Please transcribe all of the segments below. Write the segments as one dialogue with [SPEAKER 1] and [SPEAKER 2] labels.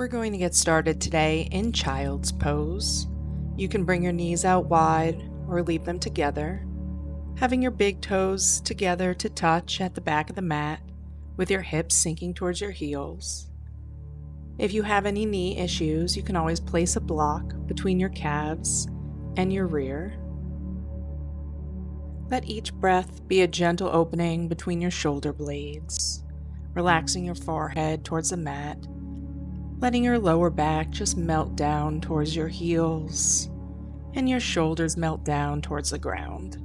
[SPEAKER 1] We're going to get started today in child's pose. You can bring your knees out wide or leave them together, having your big toes together to touch at the back of the mat with your hips sinking towards your heels. If you have any knee issues, you can always place a block between your calves and your rear. Let each breath be a gentle opening between your shoulder blades, relaxing your forehead towards the mat, letting your lower back just melt down towards your heels and your shoulders melt down towards the ground.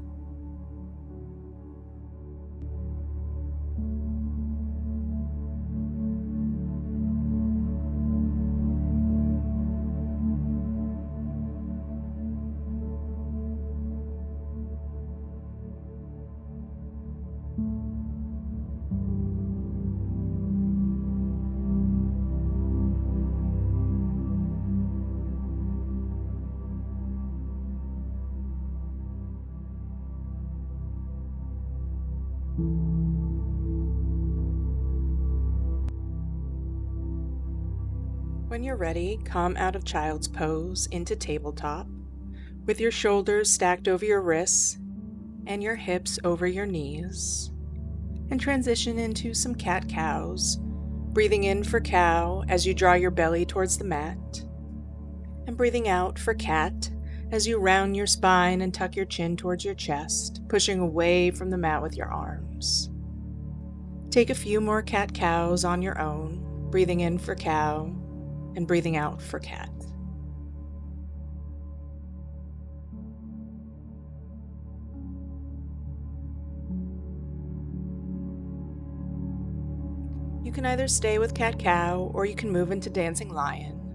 [SPEAKER 1] When you're ready, come out of child's pose into tabletop, with your shoulders stacked over your wrists and your hips over your knees, and transition into some cat-cows, breathing in for cow as you draw your belly towards the mat, and breathing out for cat as you round your spine and tuck your chin towards your chest, pushing away from the mat with your arms. Take a few more cat-cows on your own, breathing in for cow and breathing out for cat. You can either stay with cat-cow or you can move into dancing lion,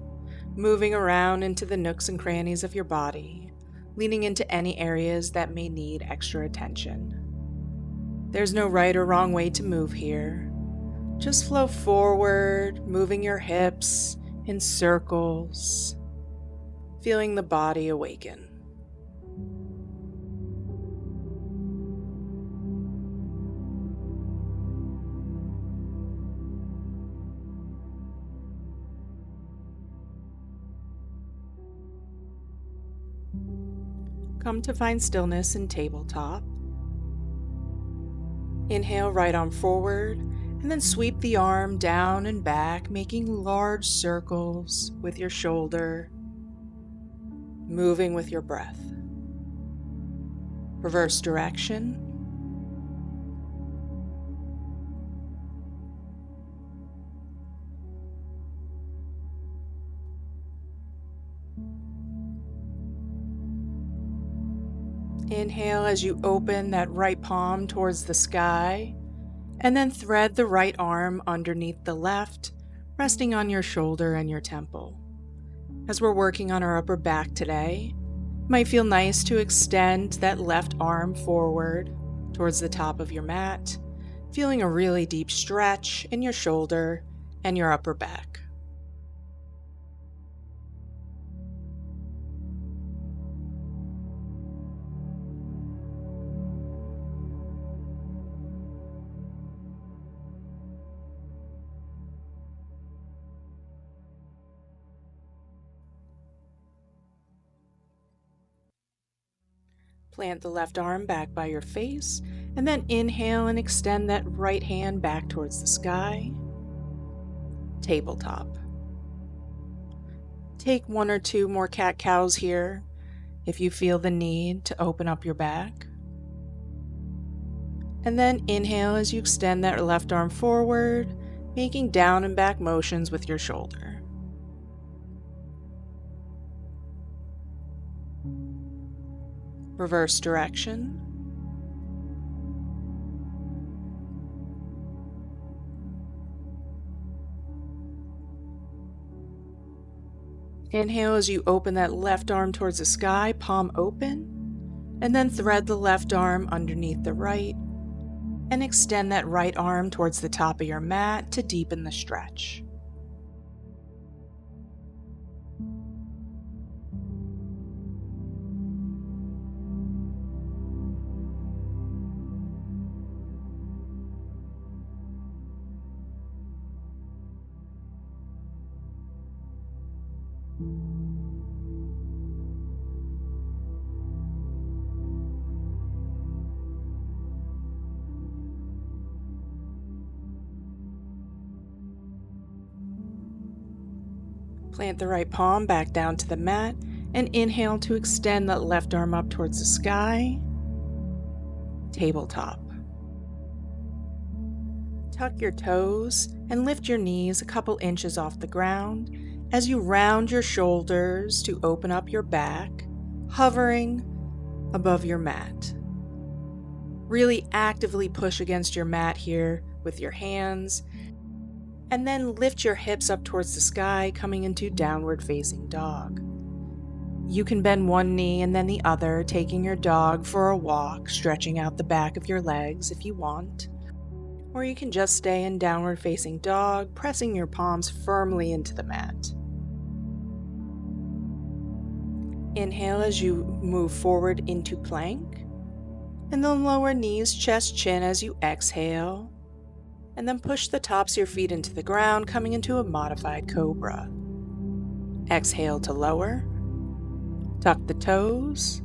[SPEAKER 1] moving around into the nooks and crannies of your body, leaning into any areas that may need extra attention. There's no right or wrong way to move here. Just flow forward, moving your hips in circles, feeling the body awaken. Come to find stillness in tabletop. Inhale, right arm forward, and then sweep the arm down and back, making large circles with your shoulder, moving with your breath. Reverse direction. Inhale as you open that right palm towards the sky, and then thread the right arm underneath the left, resting on your shoulder and your temple. As we're working on our upper back today, it might feel nice to extend that left arm forward towards the top of your mat, feeling a really deep stretch in your shoulder and your upper back. Plant the left arm back by your face, and then inhale and extend that right hand back towards the sky. Tabletop. Take one or two more cat-cows here if you feel the need to open up your back. And then inhale as you extend that left arm forward, making down and back motions with your shoulder. Reverse direction. Inhale as you open that left arm towards the sky, palm open, and then thread the left arm underneath the right, and extend that right arm towards the top of your mat to deepen the stretch. Plant the right palm back down to the mat and inhale to extend that left arm up towards the sky. Tabletop. Tuck your toes and lift your knees a couple inches off the ground as you round your shoulders to open up your back, hovering above your mat. Really actively push against your mat here with your hands, and then lift your hips up towards the sky, coming into downward facing dog. You can bend one knee and then the other, taking your dog for a walk, stretching out the back of your legs if you want. Or you can just stay in downward facing dog, pressing your palms firmly into the mat. Inhale as you move forward into plank, and then lower knees, chest, chin as you exhale, and then push the tops of your feet into the ground, coming into a modified cobra. Exhale to lower, tuck the toes,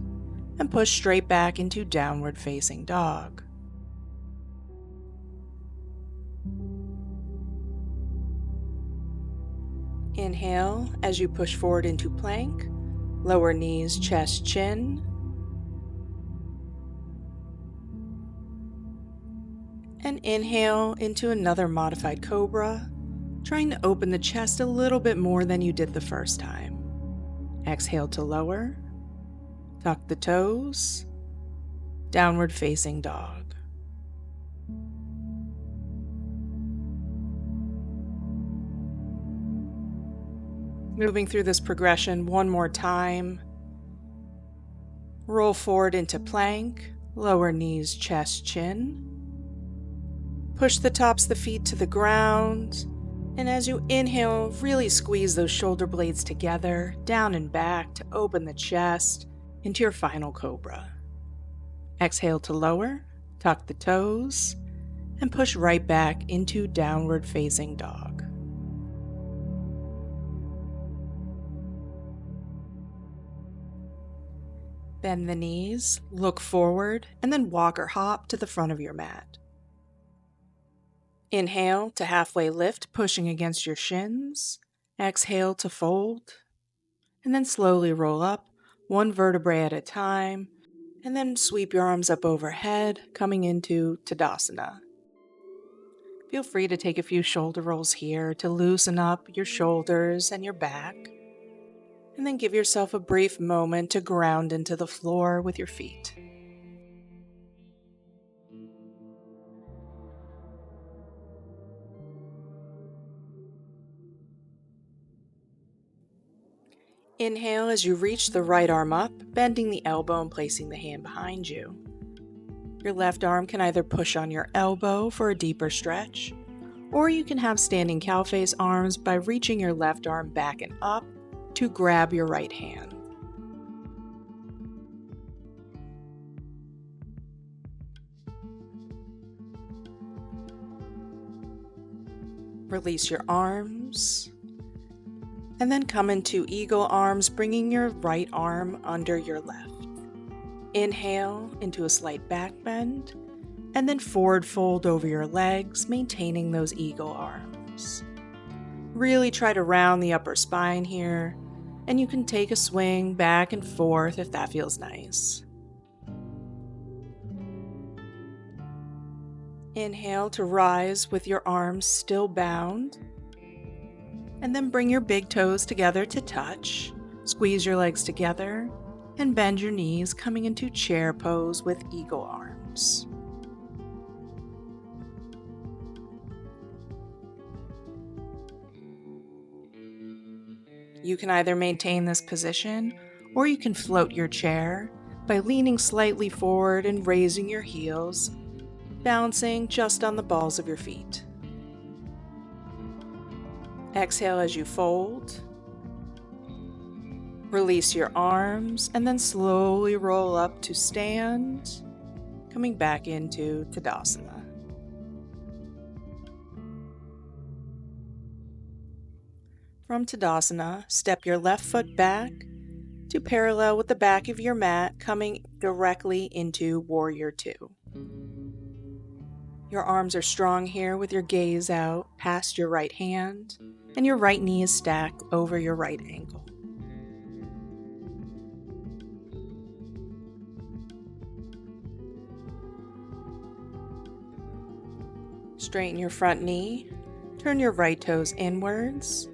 [SPEAKER 1] and push straight back into downward facing dog. Inhale as you push forward into plank, lower knees, chest, chin. And inhale into another modified cobra, trying to open the chest a little bit more than you did the first time. Exhale to lower, tuck the toes, downward facing dog. Moving through this progression one more time. Roll forward into plank, lower knees, chest, chin. Push the tops of the feet to the ground, and as you inhale, really squeeze those shoulder blades together, down and back to open the chest into your final cobra. Exhale to lower, tuck the toes, and push right back into downward facing dog. Bend the knees, look forward, and then walk or hop to the front of your mat. Inhale to halfway lift, pushing against your shins. Exhale to fold, and then slowly roll up, one vertebrae at a time, and then sweep your arms up overhead, coming into Tadasana. Feel free to take a few shoulder rolls here to loosen up your shoulders and your back. And then give yourself a brief moment to ground into the floor with your feet. Inhale as you reach the right arm up, bending the elbow and placing the hand behind you. Your left arm can either push on your elbow for a deeper stretch, or you can have standing cow face arms by reaching your left arm back and up to grab your right hand. Release your arms, and then come into eagle arms, bringing your right arm under your left. Inhale into a slight back bend, and then forward fold over your legs, maintaining those eagle arms. Really try to round the upper spine here, and you can take a swing back and forth if that feels nice. Inhale to rise with your arms still bound, and then bring your big toes together to touch. Squeeze your legs together and bend your knees, coming into chair pose with eagle arms. You can either maintain this position, or you can float your chair by leaning slightly forward and raising your heels, balancing just on the balls of your feet. Exhale as you fold. Release your arms and then slowly roll up to stand, coming back into Tadasana. From Tadasana, step your left foot back to parallel with the back of your mat, coming directly into Warrior Two. Your arms are strong here with your gaze out past your right hand, and your right knee is stacked over your right ankle. Straighten your front knee, turn your right toes inwards,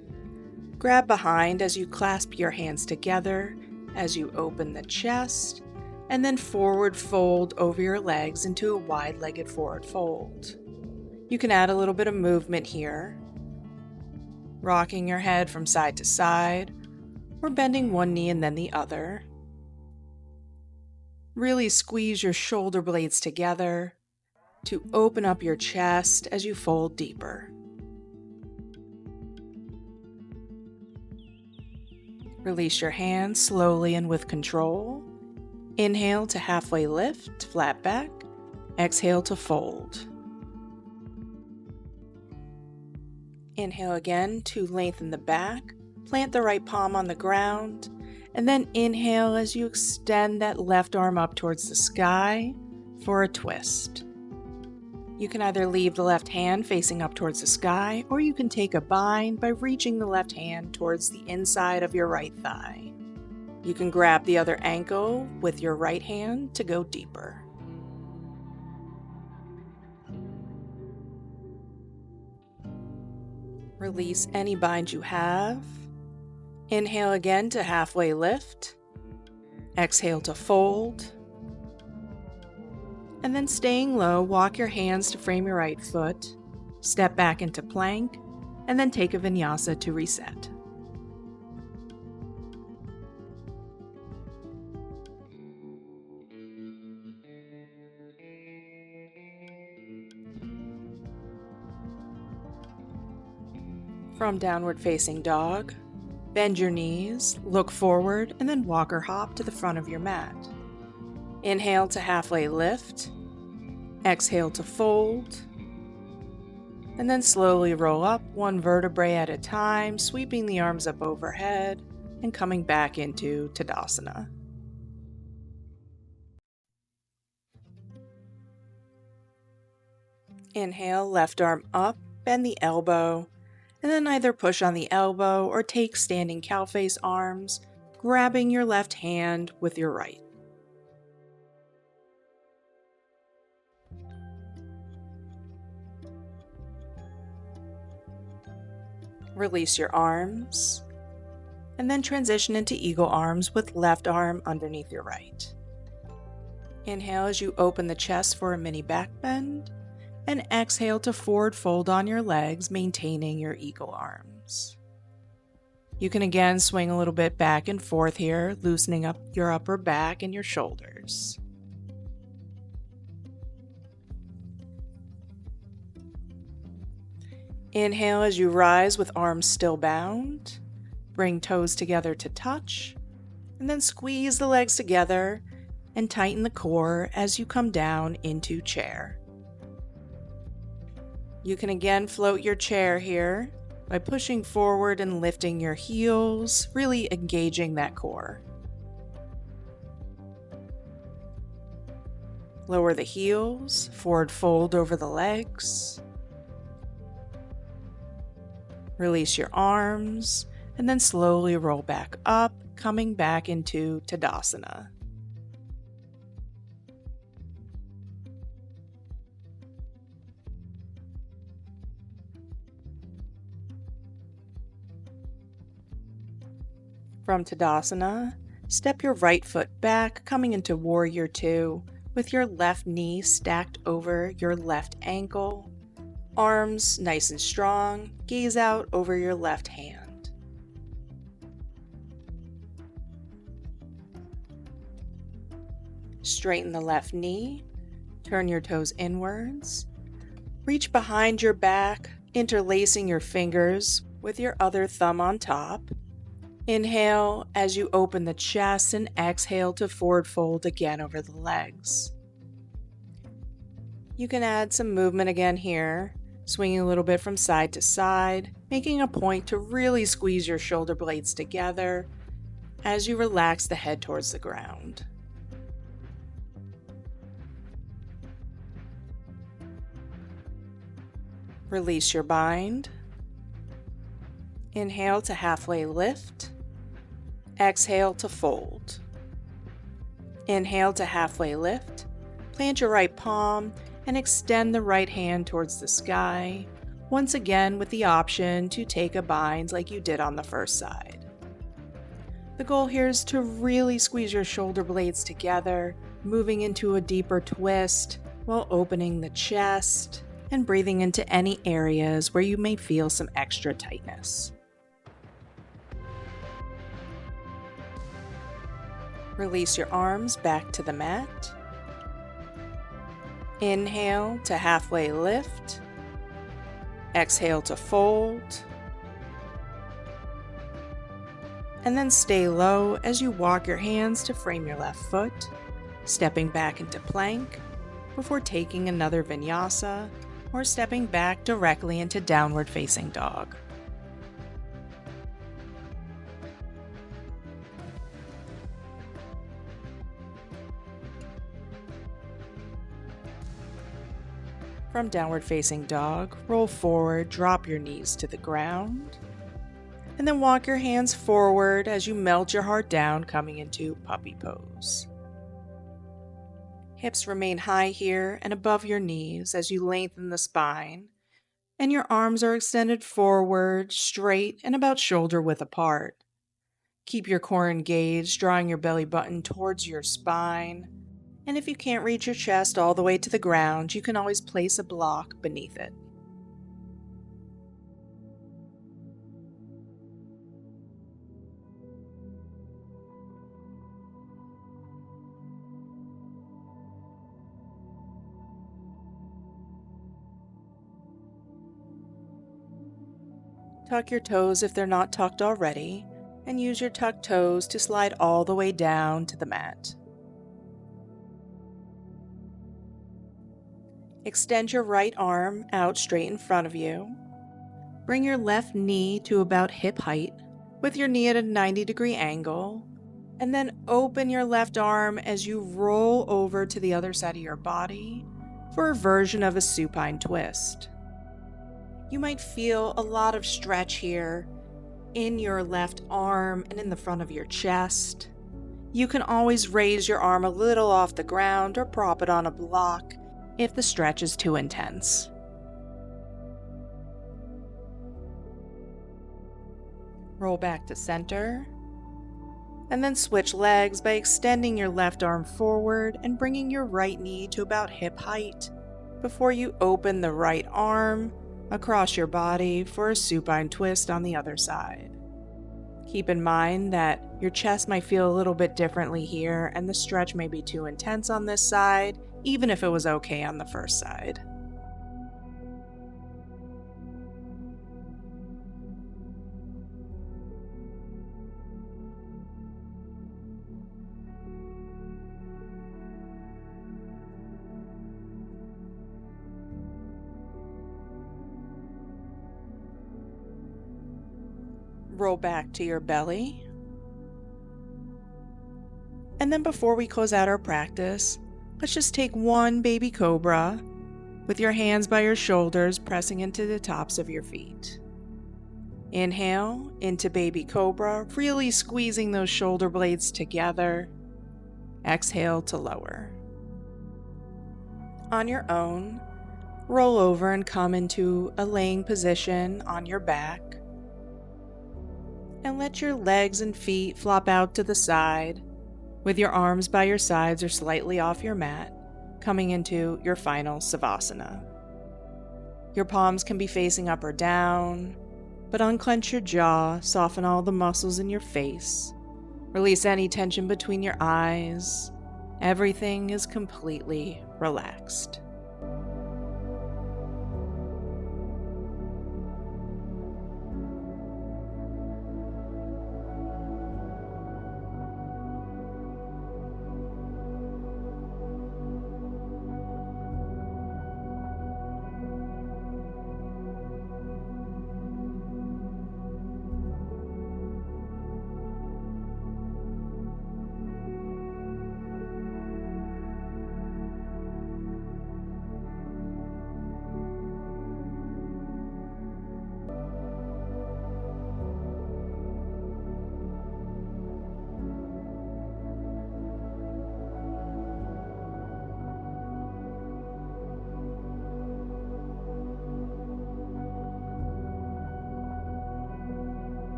[SPEAKER 1] grab behind as you clasp your hands together as you open the chest, and then forward fold over your legs into a wide-legged forward fold. You can add a little bit of movement here, rocking your head from side to side, or bending one knee and then the other. Really squeeze your shoulder blades together to open up your chest as you fold deeper. Release your hands slowly and with control. Inhale to halfway lift, flat back. Exhale to fold. Inhale again to lengthen the back. Plant the right palm on the ground. And then inhale as you extend that left arm up towards the sky for a twist. You can either leave the left hand facing up towards the sky, or you can take a bind by reaching the left hand towards the inside of your right thigh. You can grab the other ankle with your right hand to go deeper. Release any bind you have. Inhale again to halfway lift. Exhale to fold. And then staying low, walk your hands to frame your right foot, step back into plank, and then take a vinyasa to reset. From downward facing dog, bend your knees, look forward, and then walk or hop to the front of your mat. Inhale to halfway lift, exhale to fold, and then slowly roll up one vertebrae at a time, sweeping the arms up overhead and coming back into Tadasana. Inhale, left arm up, bend the elbow, and then either push on the elbow or take standing cow face arms, grabbing your left hand with your right. Release your arms, and then transition into eagle arms with left arm underneath your right. Inhale as you open the chest for a mini back bend, and exhale to forward fold on your legs, maintaining your eagle arms. You can again swing a little bit back and forth here, loosening up your upper back and your shoulders. Inhale as you rise with arms still bound. Bring toes together to touch, and then squeeze the legs together and tighten the core as you come down into chair. You can again float your chair here by pushing forward and lifting your heels, really engaging that core. Lower the heels, forward fold over the legs. Release your arms, and then slowly roll back up, coming back into Tadasana. From Tadasana, step your right foot back, coming into Warrior Two, with your left knee stacked over your left ankle. Arms nice and strong, gaze out over your left hand. Straighten the left knee, turn your toes inwards. Reach behind your back, interlacing your fingers with your other thumb on top. Inhale as you open the chest and exhale to forward fold again over the legs. You can add some movement again here, swinging a little bit from side to side, making a point to really squeeze your shoulder blades together as you relax the head towards the ground. Release your bind. Inhale to halfway lift. Exhale to fold. Inhale to halfway lift. Plant your right palm and extend the right hand towards the sky, once again with the option to take a bind like you did on the first side. The goal here is to really squeeze your shoulder blades together, moving into a deeper twist while opening the chest and breathing into any areas where you may feel some extra tightness. Release your arms back to the mat. Inhale to halfway lift. Exhale to fold. And then stay low as you walk your hands to frame your left foot, stepping back into plank before taking another vinyasa or stepping back directly into downward facing dog. From downward facing dog, roll forward, drop your knees to the ground, and then walk your hands forward as you melt your heart down, coming into puppy pose. Hips remain high here and above your knees as you lengthen the spine, and your arms are extended forward, straight, and about shoulder width apart. Keep your core engaged, drawing your belly button towards your spine. And if you can't reach your chest all the way to the ground, you can always place a block beneath it. Tuck your toes if they're not tucked already, and use your tucked toes to slide all the way down to the mat. Extend your right arm out straight in front of you. Bring your left knee to about hip height, with your knee at a 90-degree angle, and then open your left arm as you roll over to the other side of your body for a version of a supine twist. You might feel a lot of stretch here in your left arm and in the front of your chest. You can always raise your arm a little off the ground or prop it on a block if the stretch is too intense. Roll back to center, and then switch legs by extending your left arm forward and bringing your right knee to about hip height before you open the right arm across your body for a supine twist on the other side. Keep in mind that your chest might feel a little bit differently here, and the stretch may be too intense on this side, even if it was okay on the first side. Roll back to your belly. And then before we close out our practice, let's just take one baby cobra with your hands by your shoulders pressing into the tops of your feet. Inhale into baby cobra, really squeezing those shoulder blades together. Exhale to lower. On your own, roll over and come into a laying position on your back. And let your legs and feet flop out to the side, with your arms by your sides or slightly off your mat, coming into your final Savasana. Your palms can be facing up or down, but unclench your jaw, soften all the muscles in your face, release any tension between your eyes. Everything is completely relaxed.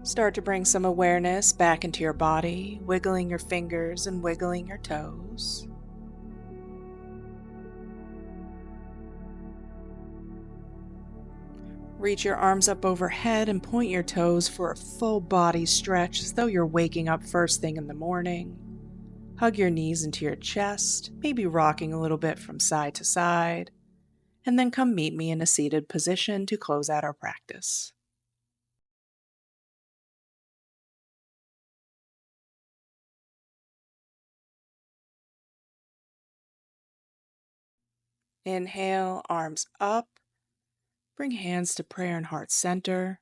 [SPEAKER 1] Start to bring some awareness back into your body, wiggling your fingers and wiggling your toes. Reach your arms up overhead and point your toes for a full body stretch as though you're waking up first thing in the morning. Hug your knees into your chest, maybe rocking a little bit from side to side, and then come meet me in a seated position to close out our practice. Inhale, arms up. Bring hands to prayer and heart center.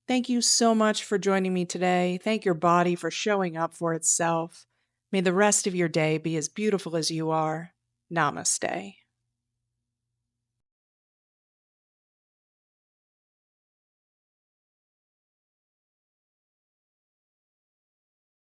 [SPEAKER 1] Thank you so much for joining me today. Thank your body for showing up for itself. May the rest of your day be as beautiful as you are. Namaste.